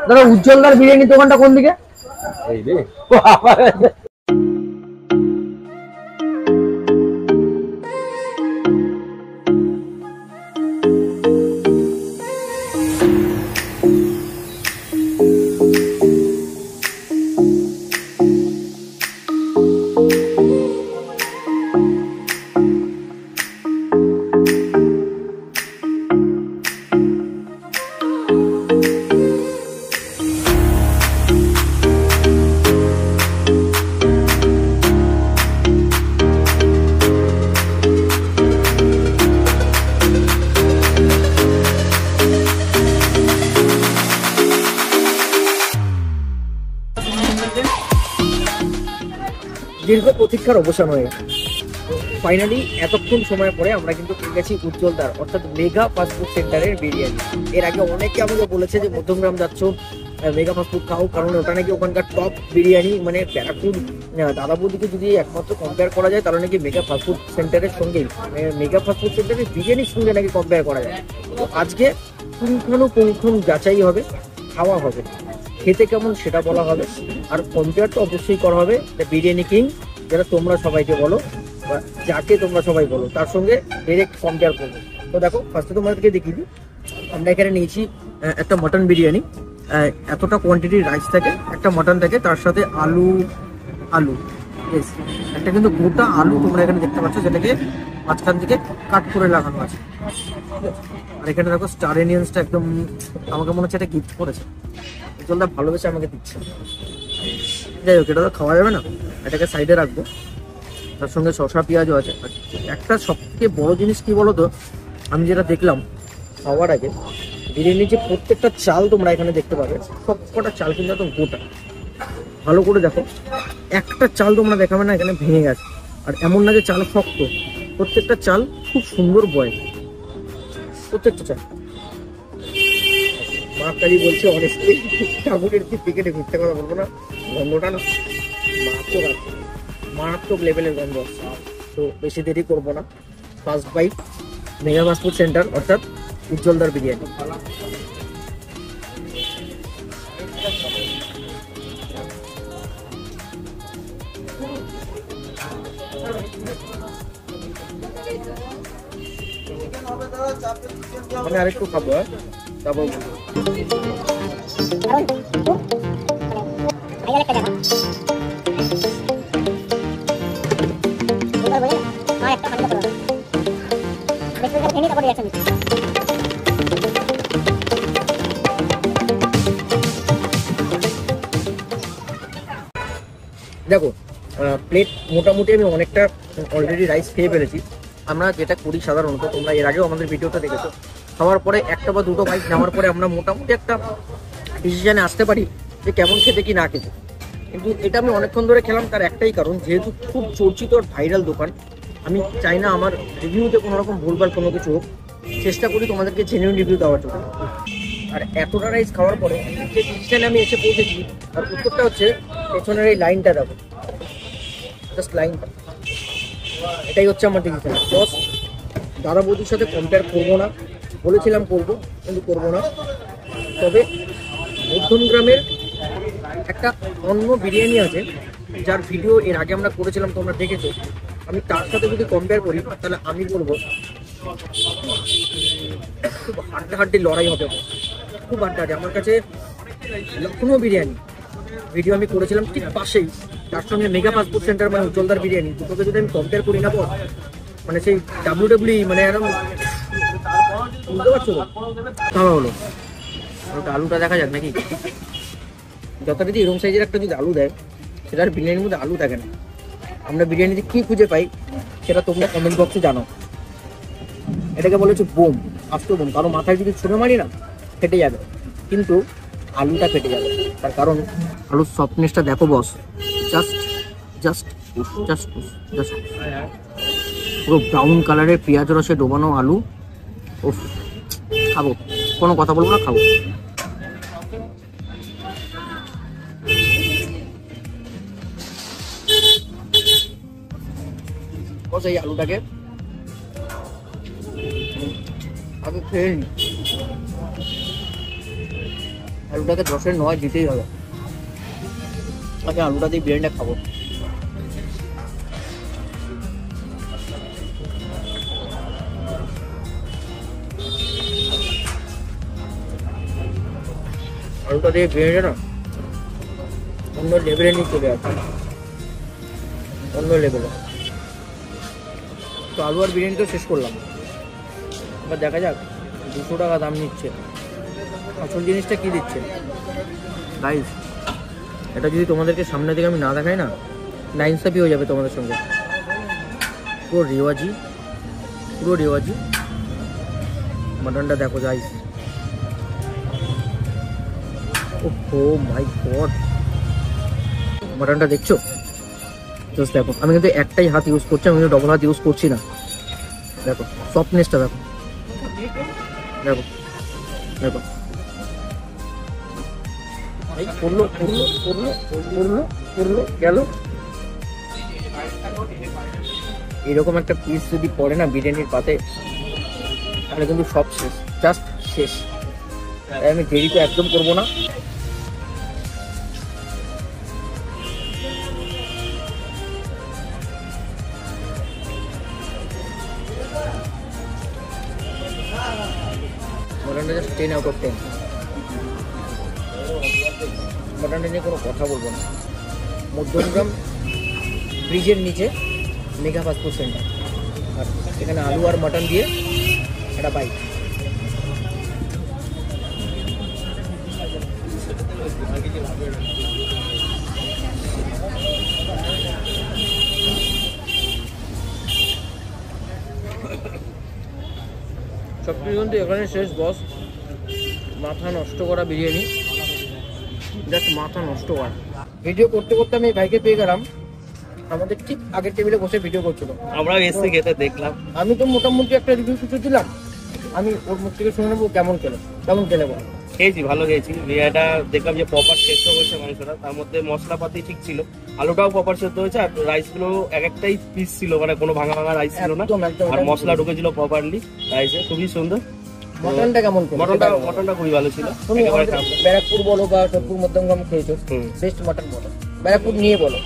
দাদা উজ্জ্বলদার বিরিয়ানি দোকানটা কোন দিকে? এই রে দীর্ঘ প্রতীক্ষার অবসান হয়ে গেছে। ফাইনালি এতক্ষণ সময় পরে আমরা কিন্তু পেয়ে গেছি উজ্জ্বলদার অর্থাৎ মেগা ফাস্টফুড সেন্টারের বিরিয়ানি। এর আগে অনেকে আমাকে বলেছে যে মধ্যমগ্রাম যাচ্ছ মেগা ফাস্টফুড খাও, কারণ ওটা নাকি ওখানকার টপ বিরিয়ানি, মানে ব্যারাকপুর দাদা বৌদিকে যদি একমাত্র কম্পেয়ার করা যায় তাহলে নাকি মেগা ফাস্টফুড সেন্টারের সঙ্গেই মেগা ফাস্টফুড সেন্টারের বিরিয়ানির সঙ্গে নাকি কম্পেয়ার করা যায়। তো আজকে পুঙ্খানুপুঙ্খ যাচাই হবে, খাওয়া হবে, খেতে কেমন সেটা বলা হবে, আর কম্পেয়ার তো অবশ্যই করা হবে বিরিয়ানি কিং যেটা তোমরা সবাইকে বলো বা যাকে তোমরা সবাই বলো তার সঙ্গে ডাইরেক্ট কম্পেয়ার করবো। তো দেখো ফার্স্টে তোমাদেরকে দেখিয়ে দিই, আমরা এখানে নিয়েছি একটা মটন বিরিয়ানি। এতটা কোয়ান্টিটির রাইস থাকে, একটা মটন থাকে, তার সাথে আলু একটা কিন্তু গোটা আলু তোমরা এখানে দেখতে পাচ্ছ, যেটাকে মাঝখান থেকে কাট করে লাগানো আছে। আর এখানে দেখো স্টার এনিয়ন্সটা একদম আমাকে মনে হচ্ছে এটা গিফট করেছে, উজ্জ্বলদা ভালোবেসে আমাকে দিচ্ছে। যাই হোক, এটা তো খাওয়া যাবে না, এটাকে সাইডে রাখবো। তার সঙ্গে শসা পেঁয়াজও আছে। একটা সবথেকে বড় জিনিস কি বলো তো, আমি যেটা দেখলাম খাওয়ার আগে, বিরিয়ানির যে প্রত্যেকটা চাল তোমরা এখানে দেখতে পাবে, সব কটা চাল কিন্তু একদম গোটা। ভালো করে দেখো, একটা চাল তোমরা দেখাবে না এখানে ভেঙে গেছে। আর এমন না যে চাল শক্ত, প্রত্যেকটা চাল খুব সুন্দর বয়, প্রত্যেকটা চাল। মা কালী বলছে অনেস্টলি, ঠাকুরের দিকে ঘুরতে কথা বলবো না, গন্ধটা না মারাত্মক আছে, মারাত্মক লেভেলের গন্ধ আছে। তো বেশি দেরি করবো না, first bite mega fast food centre অর্থাৎ উজ্জ্বলদার বিরিয়ানি। আমি আরেকটু খাবো, তারপর দেখো প্লেট মোটামুটি আমি অনেকটা অলরেডি রাইস খেয়ে ফেলেছি। আমরা যেটা করি সাধারণত, তোমরা এর আগেও আমাদের ভিডিওটা দেখেছো, খাওয়ার পরে একটা বা দুটো বাইট নেওয়ার পরে আমরা মোটামুটি একটা ডিসিশনে আসতে পারি যে কেমন খেতে কি না খেতে। কিন্তু এটা আমি অনেকক্ষণ ধরে খেলাম, তার একটাই কারণ, যেহেতু খুব চর্চিত আর ভাইরাল দোকান, আমি চাই না আমার রিভিউতে কোনো রকম ভুলভাল কোনো কিছু হোক, চেষ্টা করি তোমাদেরকে জেনুইন রিভিউ দেওয়ার জন্য। আর এতটা রাইস খাওয়ার পরে যে ডিসিশনে আমি এসে পৌঁছেছি, আর উত্তরটা হচ্ছে পেছনের এই লাইনটা দেখো, জাস্ট লাইনটা, এটাই হচ্ছে আমার ডিসিশন। বস দাদা বৌদির সাথে কম্পেয়ার করবো না, বলেছিলাম করবো কিন্তু করবো না। তবে মধ্যমগ্রামের একটা অন্য বিরিয়ানি আছে যার ভিডিও এর আগে আমরা করেছিলাম, তোমরা দেখেছো, আমি তার সাথে যদি কম্পেয়ার করি তাহলে আমি বলবো খুব হাড্ডাহাড্ডি লড়াই হবে, খুব হাড্ডাহাড্ডি। আমার কাছে লখনৌ বিরিয়ানি ভিডিও আমি করেছিলাম ঠিক পাশেই, তার সঙ্গে মেগা ফাস্টফুড সেন্টার মানে উজ্জ্বলদার বিরিয়ানি, দুটোকে যদি আমি কম্পেয়ার করি না বল, মানে সেই ডাব্লিউডাব্লিউ মানে এরকম, বুঝতে পারছো তো? খাওয়া হলো, ওটা আলুটা দেখা যাক নাকি, যথারীতি এরকম সাইজের একটা যদি আলু দেয়, সেটার বিরিয়ানির মধ্যে আলু থাকে না। আমরা বিরিয়ানিতে কি খুঁজে পাই সেটা তোমরা কমেন্ট বক্সে জানো। এটাকে বলে হচ্ছে বোম, আস্ত বোম, কারো মাথায় যদি ছুঁড়ে মারি না ফেটে যাবে, কিন্তু আলুটা ফেটে যাবে। তার কারণ আলুর সফটনেসটা দেখো বস, জাস্ট পুরো ব্রাউন কালারের পেঁয়াজ রসে ডোবানো আলু। ও খাবো, কোনো কথা বলবো না, খাবো। এই আলুটাকে আগে খেয়ে নি, আলুটাকে 10-এর 9 দিতেই হবে। আচ্ছা আলুটা দিয়ে বিরিয়ানিটা খাবো। আলুটা দিয়ে বিরিয়ানিটা না অন্য লেভেলে নিয়ে চলে আসছে, অন্য লেভেলে। তো আলু আর বিরিয়ানি তো শেষ করলাম, এবার দেখা যাক 200 টাকা দাম নিচ্ছে, আসল জিনিসটা কি দিচ্ছে গাইস। এটা যদি তোমাদেরকে সামনে থেকে আমি না দেখাই না, নাইনসাফি হয়ে যাবে তোমাদের সঙ্গে। পুরো রেওয়াজি, পুরো রেওয়াজি। মাটনটা দেখো গাইস, ও মাই গড, মাটনটা দেখছো? জাস্ট দেখো, আমি কিন্তু একটাই হাত ইউজ করছি, আমি কিন্তু ডবল হাত ইউজ করছি না। দেখো সফটনেসটা, দেখো দেখো দেখো, পড়লো পড়লো পড়লো পড়লো পড়লো গেল। এরকম একটা পিস যদি পড়ে না বিরিয়ানির পাতে, তাহলে কিন্তু সব শেষ, জাস্ট শেষ। তাই আমি দেরি তো একদম করবো না। মটনটা জাস্ট 10 আউট অফ 10। মটনটা নিয়ে কোনো কথা বলবো না। মধ্যমগ্রাম ব্রিজের নিচে মেঘা ফাস্টফুড সেন্টার, আর এখানে আলু আর মটন দিয়ে একটা বাইক। সব কিছু কিন্তু এখানে শেষ বস। মাথা নষ্ট করা বিরিয়ানি, জাস্ট মাথা নষ্ট করা। ভিডিও করতে করতে আমি ভাইকে পেয়ে গেলাম, আমাদের ঠিক আগের টেবিলে বসে ভিডিও করছিল। আমরা এসে খেতে দেখলাম, আমি তো মোটামুটি একটা রিভিউ কিছু দিলাম, আমি ওর মুখ থেকে শুনে নেবো কেমন খেলে বল। খেয়েছি, ভালো খেয়েছি। বিরিয়ানিটা দেখলাম যে প্রপার সেদ্ধ হয়েছে মাংসটা, তার মধ্যে মশলাপাতি ঠিক ছিল, আলুটাও প্রপার সেদ্ধ হয়েছে, আর রাইসগুলো এক একটাই পিস ছিল, মানে কোনো ভাঙা ভাঙা রাইস ছিল না, আর মশলা ঢুকেছিল প্রপারলি রাইসে, খুবই সুন্দর। মটনটা কেমন? মটনটা খুবই ভালো ছিল। ব্যারাকপুর বলো বা সোদপুর মধ্যমগ্রাম খেয়েছো, বেস্ট মটন বলো, ব্যারাকপুর নিয়ে বলো।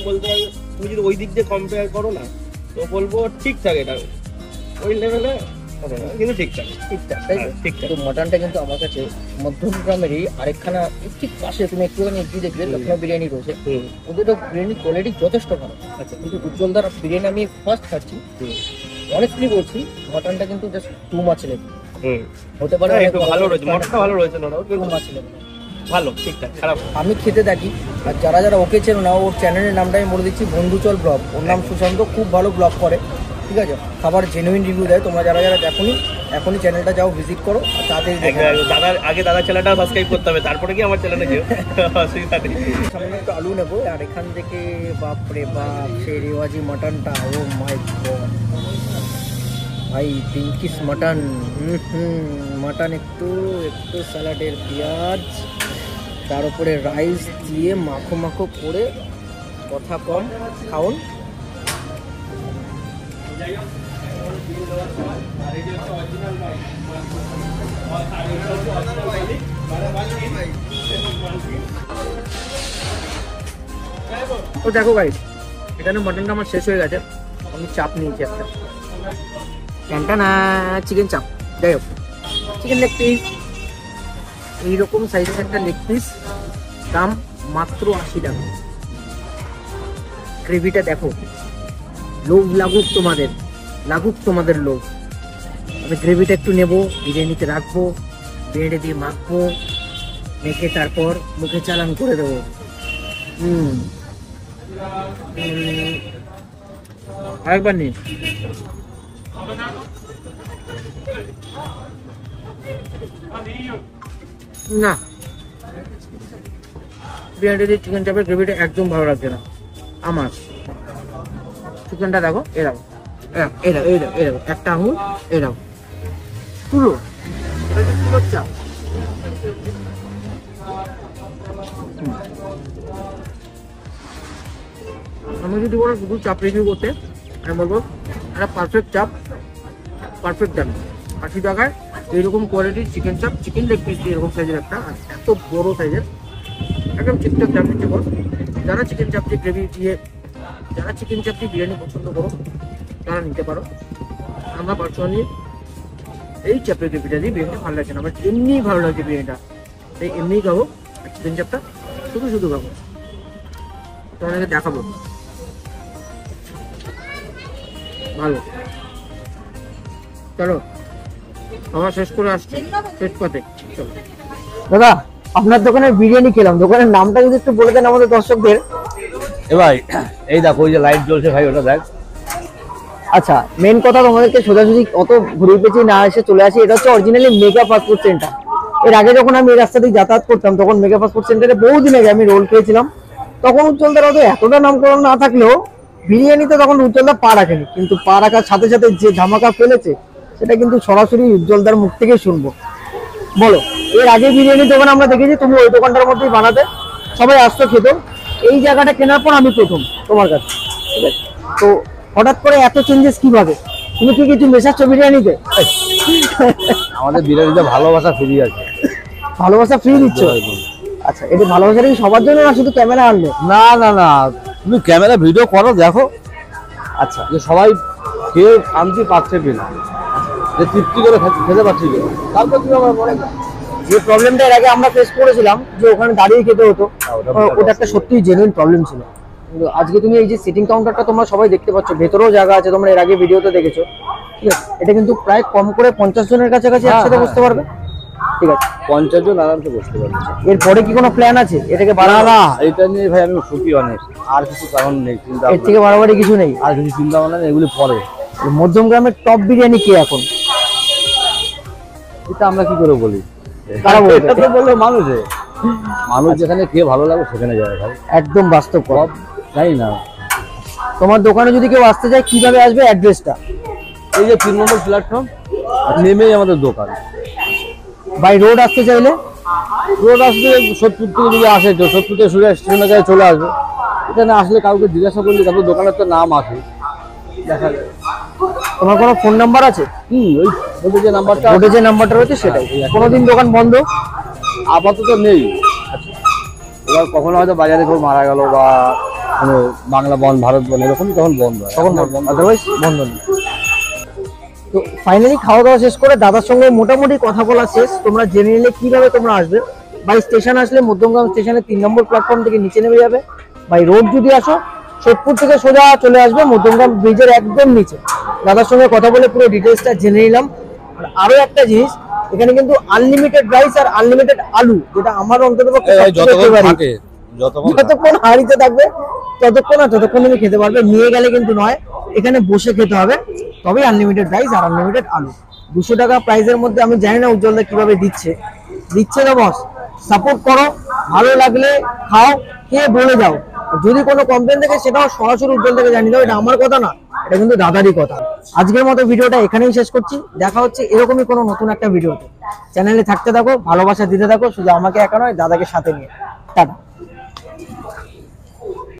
বলতে তুমি যদি ওই দিক দিয়ে কম্পেয়ার করো না, তো বলবো ঠিকঠাক, এটা ওই লেভেলে কিন্তু ঠিকঠাক ঠিকঠাক, তাই ঠিকঠাক। তো মটনটা কিন্তু আমার কাছে মধ্যমগ্রামেরই আরেকখানা ঠিক পাশে, তুমি একটুখানি এগিয়ে দেখবে লখনৌ বিরিয়ানি রয়েছে, ওদের তো বিরিয়ানি কোয়ালিটি যথেষ্ট ভালো। আচ্ছা, কিন্তু উজ্জ্বলদার বিরিয়ানি আমি ফার্স্ট খাচ্ছি, অনেস্টলি বলছি মটনটা কিন্তু জাস্ট টু মাছ লেগে হতে পারে, একটু ভালো রয়েছে, মটনটা ভালো রয়েছে, টু মাছ লেগে ভালো, ঠিকঠাক, খারাপ। আমি খেতে থাকি, আর যারা যারা ওকে চেনো না, ওর চ্যানেলের নামটা আমি বলে দিচ্ছি, বন্ধুচল ব্লগ। ওর নাম সুশান্ত, খুব ভালো ব্লগ করে, ঠিক আছে, খাবার জেনুইন রিভিউ দেয়। তোমরা যারা যারা দেখোনি, এখনই চ্যানেলটা যাও ভিজিট করো, আর তাড়াতাড়ি দাদার চ্যানেলটা সাবস্ক্রাইব করতে হবে, তারপরে কি আমার চ্যানেলে যেও, অসুবিধা নেই। সামনে একটু আলু নেবো, আর এখান থেকে বাপরে বাপ সেই রেওয়াজি মাটনটা, ও মাই গড ভাই, পিঙ্কিশ মাটন। মাটন একটু একটু স্যালাডের পেঁয়াজ, তার উপরে রাইস দিয়ে মাখো মাখো করে, কথা কম, খাওন। তো দেখো গাইস, এখানে মটনটা আমার শেষ হয়ে গেছে, আমি চাপ নিয়েছি একটা, ক্যানটা না চিকেন চাপ, যাই হোক চিকেন লেগ পিস, এইরকম সাইজের একটা লেগ পিস, দাম মাত্র 80 টাকা। গ্রেভিটা দেখো, লোভ লাগুক তোমাদের লোভ। আমি গ্রেভিটা একটু নেবো, বিরিয়ানিতে রাখবো, বিরিয়ানি দিয়ে মাখবো, মেখে তারপর মুখে চালান করে দেবো। আরেকবার নিন। না, বিরিয়ানি দিয়ে চিকেন চাপের গ্রেভিটা একদম ভালো লাগছে না আমার। চিকেনটা দেখো, এরাও একটা আঙুল, এরাও পুরো চাপ। আমি যদি বলো শুধু চাপ রিভিউ করতে, আমি বলবো একটা পারফেক্ট চাপ, পারফেক্ট দাম, 80 টাকায় এইরকম কোয়ালিটির চিকেন চাপ, চিকেন লেগ পিস এরকম সাইজের একটা, আর এত বড় সাইজের একদম ঠিকঠাক দাম দিচ্ছে বল। যারা চিকেন চাপ দিয়ে গ্রেভি দিয়ে, যারা চিকেন চাপ দিয়ে বিরিয়ানি পছন্দ করো তারা নিতে পারো। আমরা পার্সোনালি এই চাপের গ্রেভিটা দিয়ে বিরিয়ানি ভালো লাগছে না, আমার এমনিই ভালো লাগছে বিরিয়ানিটা, তাই এমনিই খাবো। চিকেন চাপটা শুধু শুধু খাবো, তোমাদেরকে দেখাবো। ভালো, চলো আমার শেষ করে আসছি, শেষ পথে চলো। দাদা আপনার দোকানে বিরিয়ানি খেলাম, দোকানের নামটা যদি একটু বলে দেন আমাদের দর্শকদের। এ ভাই এই দেখো ওই যে লাইট জ্বলছে ভাই, ওটা দেখ। আচ্ছা, মেন কথা তোমাদেরকে সোজাসুজি অত ঘুরে পেঁচে না এসে চলে আসি, এটা হচ্ছে অরিজিনালি মেগা ফাস্টফুড সেন্টার। এর আগে যখন আমি এই রাস্তা দিয়ে যাতায়াত করতাম তখন মেগা ফাস্টফুড সেন্টারে বহুদিন আগে আমি রোল খেয়েছিলাম। তখন উজ্জ্বলদার অত এতটা নামকরণ না থাকলেও বিরিয়ানিতে তখন উজ্জ্বলদা পা রাখেনি, কিন্তু পা রাখার সাথে সাথে যে ধামাকা ফেলেছে সেটা কিন্তু সরাসরি উজ্জ্বলদার মুখ থেকেই শুনবো। বলো, এর আগে বিরিয়ানি দোকান আমরা দেখেছি তুমি ওই দোকানটার মধ্যেই বানাতে, সবাই আসতো খেতো। এই জায়গাটা কেনার পর আমি প্রথম তোমার কাছে, ঠিক আছে? তো হঠাৎ করে এত চেঞ্জেস কিভাবে? তুমি কি কিছু মেশাচ্ছ বিরিয়ানিতে? আমাদের বিরিয়ানিতে ভালোবাসা ফ্রি আছে। ভালোবাসা ফ্রি দিচ্ছ? আচ্ছা, এটা ভালোবাসাটা কি সবার জন্য না শুধু ক্যামেরা আনলে? না না না, তুমি ক্যামেরা ভিডিও করো, দেখো আচ্ছা, যে সবাই খেয়ে শান্তি পাচ্ছে কিনা, যে তৃপ্তি করে খেতে পারছি কিনা, তারপর তুমি আমার মনে যে প্রবলেমটা এর আগে আমরা ফেস করেছিলাম যে ওখানে দাঁড়িয়ে খেতে হতো, ওটা একটা সত্যি জেনুইন প্রবলেম ছিল। কিন্তু আজকে তুমি এই যে সিটিং কাউন্টারটা তোমরা সবাই দেখতে পাচ্ছ, ভেতরেও জায়গা আছে, তোমরা এর আগে ভিডিওতে দেখেছো, ঠিক আছে? এটা কিন্তু প্রায় কম করে 50 জনের কাছাকাছি একসাথে বসতে পারবে, ঠিক আছে? 50 জন আরামসে বসতে পারবে। এরপরে কি কোনো প্ল্যান আছে এটাকে না বাড়ানো? না, এটা নিয়ে ভাই আমি সুখী অনেক, আর কিছু কারণ নেই চিন্তা এর থেকে বাড়াবাড়ি কিছু নেই? আর কিছু চিন্তা ভাবনা নেই, এগুলি পরে। মধ্যমগ্রামের টপ বিরিয়ানি কে এখন? এটা আমরা কি করে বলি, কারা বলবে? এটা তো বললো মানুষ যেখানে খেয়ে ভালো লাগে সেখানে যায় ভাই, একদম বাস্তব কথা। তাই না? তোমার দোকানে যদি কেউ আসতে চায় কিভাবে আসবে, অ্যাড্রেসটা? এই যে 3 নম্বর প্ল্যাটফর্ম নেমেই আমাদের দোকান। বাই রোড আসতে চাইলে? রোড আসলে 70 থেকে যদি আসে তো 70 থেকে সোজা স্টেশনের কাছে চলে আসবে। এখানে আসলে কাউকে জিজ্ঞাসা করলে তারপর দোকানের তো নাম আসে, দেখা যায়। তোমার কোনো ফোন নাম্বার আছে? ওই বলতে যে নাম্বারটা রোডে যে নাম্বারটা রয়েছে সেটাই। কোনোদিন দোকান বন্ধ? আপাতত নেই। এবার কখনো হয়তো বাজারে কেউ মারা গেল বা কোনো বাংলা বন্ধ, ভারত বন্ধ, এরকম তখন বন্ধ হয়, তখন বন্ধ, আদারওয়াইজ বন্ধ নেই। তো ফাইনালি খাওয়া দাওয়া শেষ করে দাদার সঙ্গে মোটামুটি কথা বলা শেষ। তোমরা জেনে নিলে কিভাবে তোমরা আসবে। বাই স্টেশন আসলে মধ্যমগ্রাম স্টেশনের 3 নম্বর প্ল্যাটফর্ম থেকে নিচে নেমে যাবে। বাই রোড যদি আসো সোদপুর থেকে সোজা চলে আসবে মধ্যমগ্রাম ব্রিজের একদম নিচে। দাদার সঙ্গে কথা বলে পুরো ডিটেলসটা জেনে নিলাম। আর আরো একটা জিনিস, এখানে কিন্তু আনলিমিটেড রাইস আর আনলিমিটেড আলু, যেটা আমার অন্ততপক্ষে যতক্ষণ হাঁড়িতে থাকবে ততক্ষণ তুমি খেতে পারবে। নিয়ে গেলে কিন্তু নয়, এখানে বসে খেতে হবে, তবেই আনলিমিটেড রাইস আর আনলিমিটেড আলু। 200 টাকা প্রাইসের মধ্যে আমি জানি না উজ্জ্বলদা কিভাবে দিচ্ছে না বস। সাপোর্ট করো, ভালো লাগলে খাও, খেয়ে বলে যাও। যদি কোনো কমপ্লেন থাকে সেটাও সরাসরি উজ্জ্বলদাকে জানিয়ে দাও, এটা আমার কথা না, এটা কিন্তু দাদারই কথা। আজকের মতো ভিডিওটা এখানেই শেষ করছি। দেখা হচ্ছে এরকমই কোনো নতুন একটা ভিডিওতে। চ্যানেলে থাকতে থাকো, ভালোবাসা দিতে থাকো, শুধু আমাকে একা নয় দাদাকে সাথে নিয়ে। টাটা।